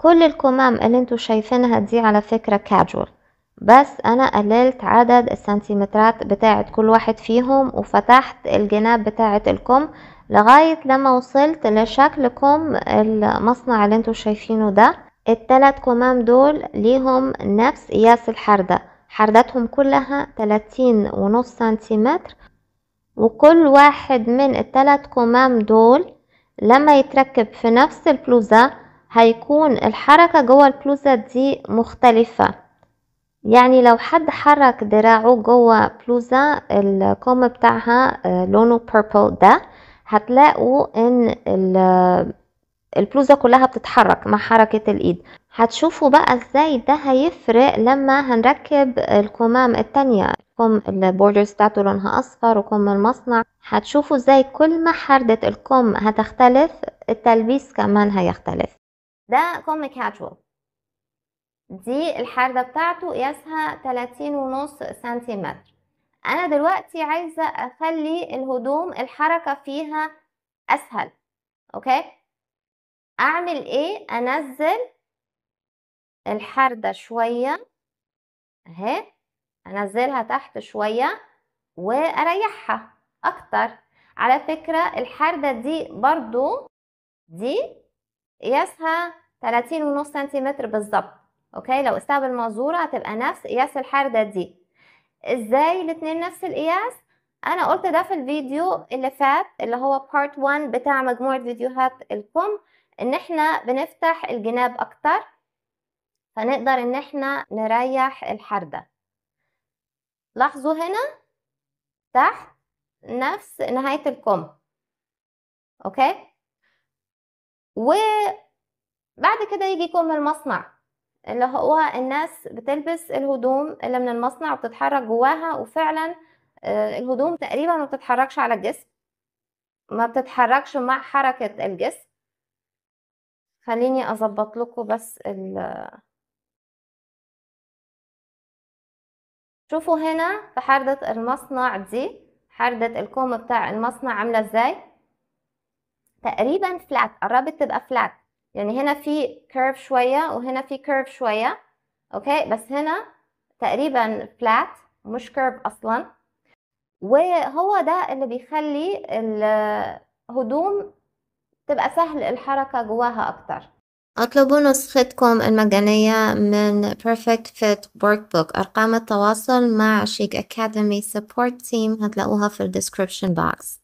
كل الكمام اللي انتوا شايفينها دي على فكرة كاجوال، بس انا قللت عدد السنتيمترات بتاعت كل واحد فيهم وفتحت الجناب بتاعت الكم لغاية لما وصلت لشكل كم المصنع اللي انتوا شايفينه ده. التلات كمام دول ليهم نفس قياس الحردة، حردتهم كلها 30.5 سنتيمتر، وكل واحد من التلات كمام دول لما يتركب في نفس البلوزة هيكون الحركة جوه البلوزة دي مختلفة. يعني لو حد حرك دراعه جوه بلوزة الكم بتاعها لونه purple ده، هتلاقوا ان البلوزة كلها بتتحرك مع حركة الايد. هتشوفوا بقى ازاي ده هيفرق لما هنركب الكمام التانية، كم البوردرز بتاعته لونها اصفر وكم المصنع. هتشوفوا ازاي كل ما حردة الكم هتختلف التلبيس كمان هيختلف. ده كم كاجوال، دي الحردة بتاعته قياسها 30.5 سنتيمتر. انا دلوقتي عايزة اخلي الهدوم الحركة فيها اسهل. اوكي، اعمل ايه؟ انزل الحردة شوية اهي، انزلها تحت شوية واريحها اكتر. على فكرة الحردة دي برضو دي قياسها 30.5 سنتيمتر بالظبط. اوكي، لو قستها بالمازورة هتبقى نفس قياس الحردة دي. ازاي الاتنين نفس القياس؟ انا قلت ده في الفيديو اللي فات اللي هو part 1 بتاع مجموعة فيديوهات الكم، ان احنا بنفتح الجناب اكتر فنقدر ان احنا نريح الحردة. لاحظوا هنا تحت نفس نهاية الكم. اوكي، وبعد كده يجي كم المصنع اللي هو الناس بتلبس الهدوم اللي من المصنع وبتتحرك جواها، وفعلا الهدوم تقريبا ما بتتحركش على الجسم، ما بتتحركش مع حركة الجسم. خليني اظبط لكم بس شوفوا هنا في حردة المصنع دي، حردة الكم بتاع المصنع عاملة ازاي؟ تقريبا فلات، قربت تبقى فلات. يعني هنا في كيرف شوية وهنا في كيرف شوية. اوكي، بس هنا تقريبا فلات مش كيرف اصلا، وهو ده اللي بيخلي الهدوم تبقى سهل الحركة جواها اكتر. اطلبوا نسختكم المجانية من Perfect Fit Workbook. ارقام التواصل مع Chic Academy Support Team هتلاقوها في الديسكريبشن box.